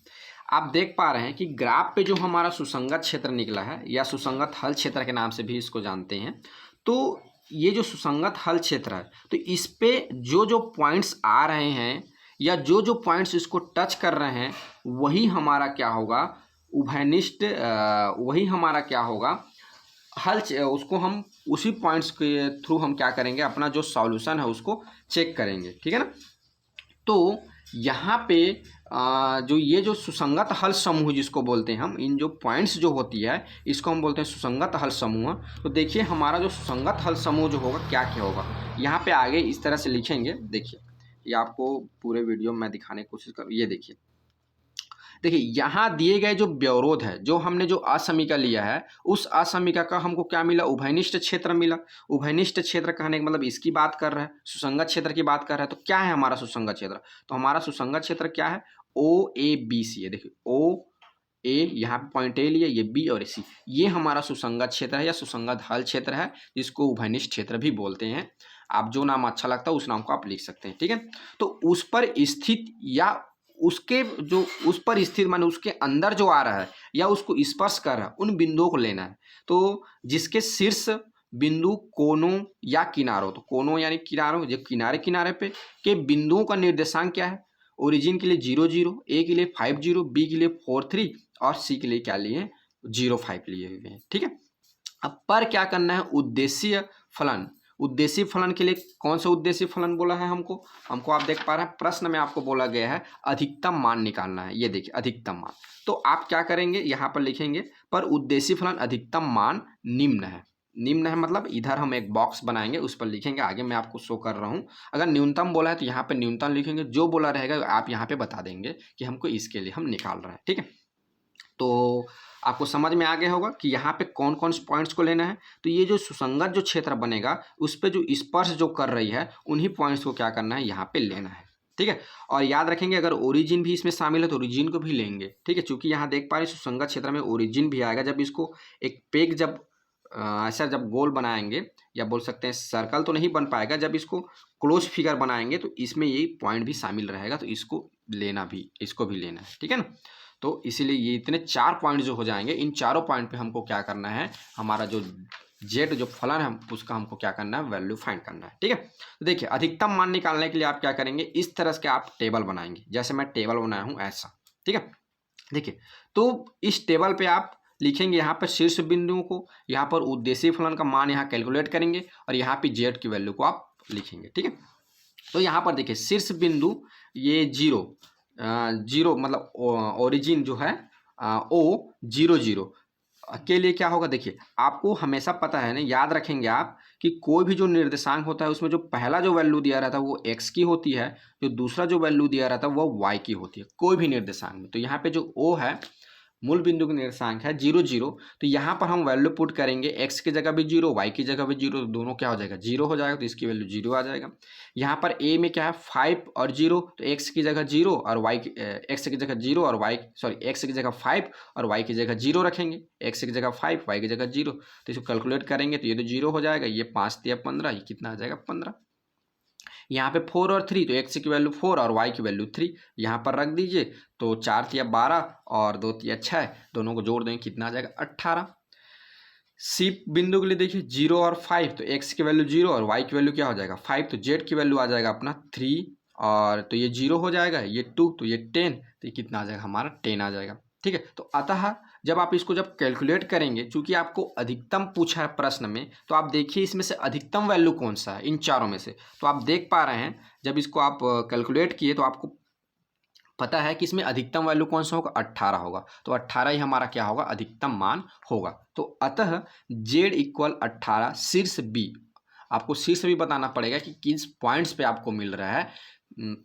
A: आप देख पा रहे हैं कि ग्राफ पे जो हमारा सुसंगत क्षेत्र निकला है, या सुसंगत हल क्षेत्र के नाम से भी इसको जानते हैं। तो ये जो सुसंगत हल क्षेत्र है, तो इस पे जो पॉइंट्स आ रहे हैं या जो पॉइंट्स इसको टच कर रहे हैं वही हमारा क्या होगा, उभयनिष्ठ, वही हमारा क्या होगा हल। उसको हम उसी पॉइंट्स के थ्रू हम क्या करेंगे, अपना जो सॉल्यूशन है उसको चेक करेंगे, ठीक है ना। तो यहाँ पे जो ये जो सुसंगत हल समूह जिसको बोलते हैं हम, इन जो पॉइंट्स जो होती है इसको हम बोलते हैं सुसंगत हल समूह। तो देखिए हमारा जो सुसंगत हल समूह जो होगा क्या क्या होगा, यहाँ पे आगे इस तरह से लिखेंगे। देखिए, ये आपको पूरे वीडियो में दिखाने की कोशिश करूँ। ये देखिए यहाँ दिए गए जो व्यवरोध है, जो हमने जो असमीका लिया है उस असमीका का हमको क्या मिला, उभयनिष्ठ क्षेत्र मिला। उभयनिष्ठ क्षेत्र कहने का मतलब इसकी बात कर रहा है, सुसंगत क्षेत्र की बात कर रहा है। तो क्या है हमारा सुसंगत क्षेत्र, तो हमारा सुसंगत क्षेत्र क्या है, OABC है। देखिए OA यहाँ पे पॉइंट ए लिए, ये B और C, ये हमारा सुसंगत क्षेत्र है या सुसंगत हल क्षेत्र है, जिसको उभयनिष्ठ क्षेत्र भी बोलते हैं। आप जो नाम अच्छा लगता है उस नाम को आप लिख सकते हैं, ठीक है। तो उस पर स्थित या उसके जो उस पर स्थित माने उसके अंदर जो आ रहा है या उसको स्पर्श कर रहा है, उन बिंदुओं को लेना है। तो जिसके शीर्ष बिंदु कोनों या किनारों, तो कोनों यानी किनारों, जो किनारे पे के बिंदुओं का निर्देशांक क्या है, ओरिजिन के लिए 0 0, ए के लिए 5 0, बी के लिए 4 3 और सी के लिए क्या लिए 0 5 लिए हुए हैं, ठीक है। अब पर क्या करना है, उद्देश्य फलन। उद्देश्य फलन के लिए कौन सा उद्देश्य फलन बोला है हमको आप देख पा रहे हैं प्रश्न में आपको बोला गया है अधिकतम मान निकालना है। ये देखिए अधिकतम मान, तो आप क्या करेंगे, यहाँ पर लिखेंगे पर उद्देश्य फलन अधिकतम मान निम्न है। निम्न है मतलब इधर हम एक बॉक्स बनाएंगे, उस पर लिखेंगे, आगे मैं आपको शो कर रहा हूँ। अगर न्यूनतम बोला है तो यहाँ पे न्यूनतम लिखेंगे, जो बोला रहेगा आप यहाँ पे बता देंगे कि हमको इसके लिए हम निकाल रहे हैं। ठीक है, तो आपको समझ में आ गया होगा कि यहाँ पे कौन कौन से पॉइंट्स को लेना है। तो ये जो सुसंगत जो क्षेत्र बनेगा उस पर जो स्पर्श जो कर रही है उन्हीं पॉइंट्स को क्या करना है, यहाँ पे लेना है। ठीक है, और याद रखेंगे अगर ओरिजिन भी इसमें शामिल है तो ओरिजिन को भी लेंगे। ठीक है, क्योंकि यहाँ देख पा रहे सुसंगत क्षेत्र में ओरिजिन भी आएगा। जब इसको एक पेग जब ऐसा जब गोल बनाएंगे, या बोल सकते हैं सर्कल तो नहीं बन पाएगा, जब इसको क्लोज फिगर बनाएंगे तो इसमें ये पॉइंट भी शामिल रहेगा, तो इसको लेना भी, इसको भी लेना है। ठीक है ना, तो इसीलिए ये इतने 4 पॉइंट जो हो जाएंगे, इन चारों पॉइंट पे हमको क्या करना है, हमारा जो जेड जो फलन है उसका हमको क्या करना है, वैल्यू फाइंड करना है। ठीक है, तो देखिए अधिकतम मान निकालने के लिए आप क्या करेंगे, इस तरह से आप टेबल बनाएंगे, जैसे मैं टेबल बनाया हूँ ऐसा। ठीक है, देखिए तो इस टेबल पे आप लिखेंगे यहाँ पर शीर्ष बिंदुओं को, यहाँ पर उद्देश्य फलन का मान यहाँ कैलकुलेट करेंगे और यहाँ पे जेड की वैल्यू को आप लिखेंगे। ठीक है, तो यहाँ पर देखिए शीर्ष बिंदु ये जीरो मतलब ओरिजिन जो है ओ 0 0 के लिए क्या होगा, देखिए आपको हमेशा पता है ना, याद रखेंगे आप कि कोई भी जो निर्देशांक होता है उसमें जो पहला जो वैल्यू दिया रहता है वो x की होती है, जो दूसरा जो वैल्यू दिया रहता है वो y की होती है कोई भी निर्देशांक में। तो यहाँ पे जो o है मूल बिंदु का निर्देशांक है 0 0, तो यहाँ पर हम वैल्यू पुट करेंगे, x की जगह भी 0, y की जगह भी 0, दोनों क्या हो जाएगा 0 हो जाएगा, तो इसकी वैल्यू 0 आ जाएगा। यहाँ पर a में क्या है 5 और 0, तो x की जगह 0 और x की जगह 0 और x की जगह 5 और y की जगह 0 रखेंगे, x की जगह 5 y की जगह 0, तो इसको कैलकुलेट करेंगे तो ये तो 0 हो जाएगा, ये 5 या 15, ये कितना आ जाएगा 15। यहाँ पे 4 और 3, तो x की वैल्यू 4 और y की वैल्यू 3 यहाँ पर रख दीजिए, तो 4 या 12 और 2 या 6, दोनों को जोड़ देंगे कितना आ जाएगा 18। सी बिंदु के लिए देखिए 0 और 5, तो x की वैल्यू 0 और y की वैल्यू क्या हो जाएगा 5, तो z की वैल्यू आ जाएगा अपना 3, और तो ये 0 हो जाएगा, ये 2, तो ये 10, तो ये कितना आ जाएगा हमारा 10 आ जाएगा। ठीक है, तो अतः जब आप इसको जब कैलकुलेट करेंगे, चूंकि आपको अधिकतम पूछा है प्रश्न में, तो आप देखिए इसमें से अधिकतम वैल्यू कौन सा है इन चारों में से, तो आप देख पा रहे हैं जब इसको आप कैलकुलेट किए तो आपको पता है कि इसमें अधिकतम वैल्यू कौन सा होगा 18 होगा, तो 18 ही हमारा क्या होगा अधिकतम मान होगा। तो अतः z इक्वल 18 शीर्ष बी, आपको शीर्ष भी बताना पड़ेगा कि किस पॉइंट्स पे आपको मिल रहा है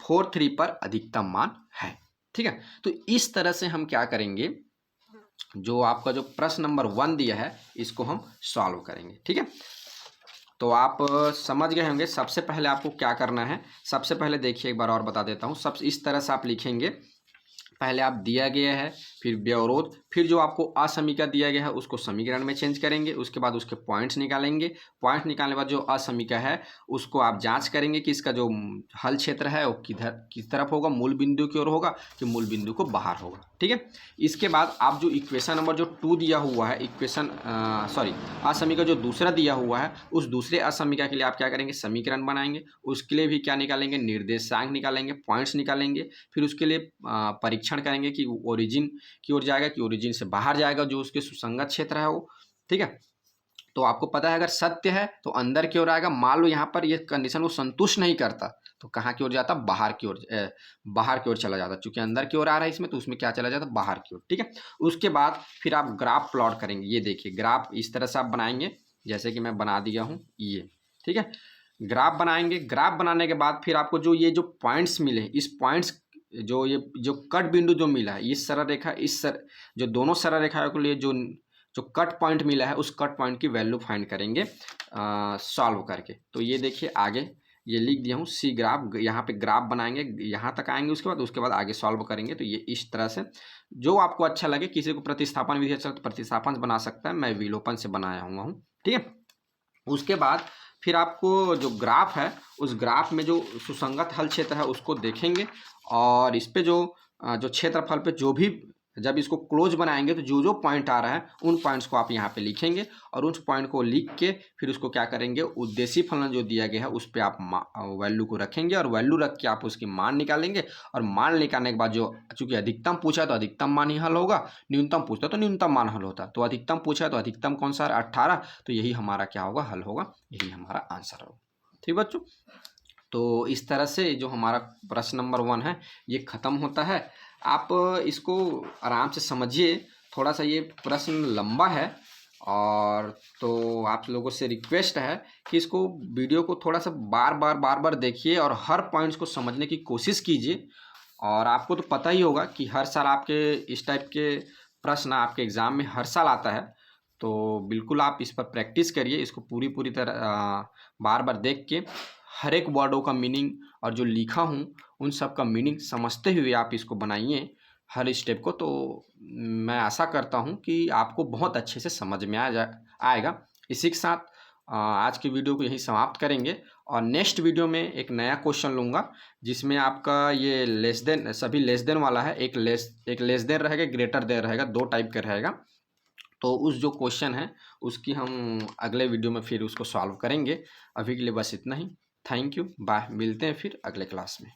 A: 4 3 पर अधिकतम मान है। ठीक है, तो इस तरह से हम क्या करेंगे, जो आपका जो प्रश्न नंबर 1 दिया है इसको हम सॉल्व करेंगे। ठीक है, तो आप समझ गए होंगे। सबसे पहले आपको क्या करना है, सबसे पहले देखिए एक बार और बता देता हूँ, सब इस तरह से आप लिखेंगे, पहले आप दिया गया है, फिर व्यवरोध, फिर जो आपको असमीका दिया गया है उसको समीकरण में चेंज करेंगे, उसके बाद उसके पॉइंट्स निकालेंगे, पॉइंट निकालने के बाद जो असमीका है उसको आप जांच करेंगे कि इसका जो हल क्षेत्र है वो किस तरफ होगा, मूल बिंदु की ओर होगा कि मूल बिंदु को बाहर होगा। ठीक है, इसके बाद आप जो इक्वेशन नंबर जो 2 दिया हुआ है, असमीका जो दूसरा दिया हुआ है, उस दूसरे असमीका के लिए आप क्या करेंगे समीकरण बनाएंगे, उसके लिए भी क्या निकालेंगे निर्देशांक निकालेंगे, पॉइंट्स निकालेंगे, फिर उसके लिए परीक्षण करेंगे कि ओरिजिन की ओर जाएगा कि ओरिजिन से बाहर जाएगा, जो उसके सुसंगत क्षेत्र है वो। ठीक है, तो आपको पता है अगर सत्य है तो अंदर की ओर आएगा, मान लो यहाँ पर ये कंडीशन वो संतुष्ट नहीं करता तो कहाँ की ओर जाता, बाहर की ओर चला जाता, क्योंकि अंदर की ओर आ रहा है इसमें, तो उसमें क्या चला जाता बाहर की ओर। ठीक है, उसके बाद फिर आप ग्राफ प्लॉट करेंगे, ये देखिए ग्राफ इस तरह से आप बनाएंगे जैसे कि मैं बना दिया हूँ ये। ठीक है, ग्राफ बनाएंगे, ग्राफ बनाने के बाद फिर आपको जो ये जो पॉइंट्स मिले, इस पॉइंट्स जो कट बिंदु जो मिला है, इस सरल रेखा जो दोनों सरल रेखाओं के लिए जो कट पॉइंट मिला है उस कट पॉइंट की वैल्यू फाइंड करेंगे सॉल्व करके। तो ये देखिए आगे ये लिख दिया हूँ सी ग्राफ, यहाँ पे ग्राफ बनाएंगे, यहाँ तक आएंगे, उसके बाद आगे सॉल्व करेंगे। तो ये इस तरह से जो आपको अच्छा लगे, किसी को प्रतिस्थापन विधि अच्छा तो प्रतिस्थापन बना सकता है, मैं विलोपन से बनाया हुआ हूँ। ठीक है, उसके बाद फिर आपको जो ग्राफ है उस ग्राफ में जो सुसंगत हल क्षेत्र है उसको देखेंगे, और इस पे जो क्षेत्रफल पे जो भी जब इसको क्लोज बनाएंगे तो जो पॉइंट आ रहा है उन पॉइंट्स को आप यहाँ पे लिखेंगे, और उस पॉइंट को लिख के फिर उसको क्या करेंगे उद्देश्य फलन जो दिया गया है उस पर आप वैल्यू को रखेंगे, और वैल्यू रख के आप उसकी मान निकालेंगे, और मान निकालने के बाद जो चूंकि अधिकतम पूछा है तो अधिकतम मान ही हल होगा, न्यूनतम पूछता तो न्यूनतम मान हल होता, तो अधिकतम पूछा है तो अधिकतम कौन सा है 18, तो यही हमारा क्या होगा हल होगा, यही हमारा आंसर होगा। ठीक बच्चों, तो इस तरह से जो हमारा प्रश्न नंबर 1 है ये ख़त्म होता है। आप इसको आराम से समझिए, थोड़ा सा ये प्रश्न लंबा है और तो आप लोगों से रिक्वेस्ट है कि इसको वीडियो को थोड़ा सा बार बार देखिए और हर पॉइंट्स को समझने की कोशिश कीजिए। और आपको तो पता ही होगा कि हर साल आपके इस टाइप के प्रश्न आपके एग्ज़ाम में हर साल आता है। तो बिल्कुल आप इस पर प्रैक्टिस करिए, इसको पूरी तरह बार बार देख के हर एक वर्डों का मीनिंग और जो लिखा हूँ उन सब का मीनिंग समझते हुए आप इसको बनाइए हर स्टेप को। तो मैं आशा करता हूँ कि आपको बहुत अच्छे से समझ में आएगा। इसी के साथ आज की वीडियो को यहीं समाप्त करेंगे और नेक्स्ट वीडियो में एक नया क्वेश्चन लूँगा जिसमें आपका ये लेस देन सभी लेस देन वाला है। एक लेस देन रहेगा, ग्रेटर देन रहेगा, दो टाइप का रहेगा। तो उस जो क्वेश्चन है उसकी हम अगले वीडियो में फिर उसको सॉल्व करेंगे। अभी के लिए बस इतना ही। Thank you, bye. मिलते हैं फिर अगले क्लास में।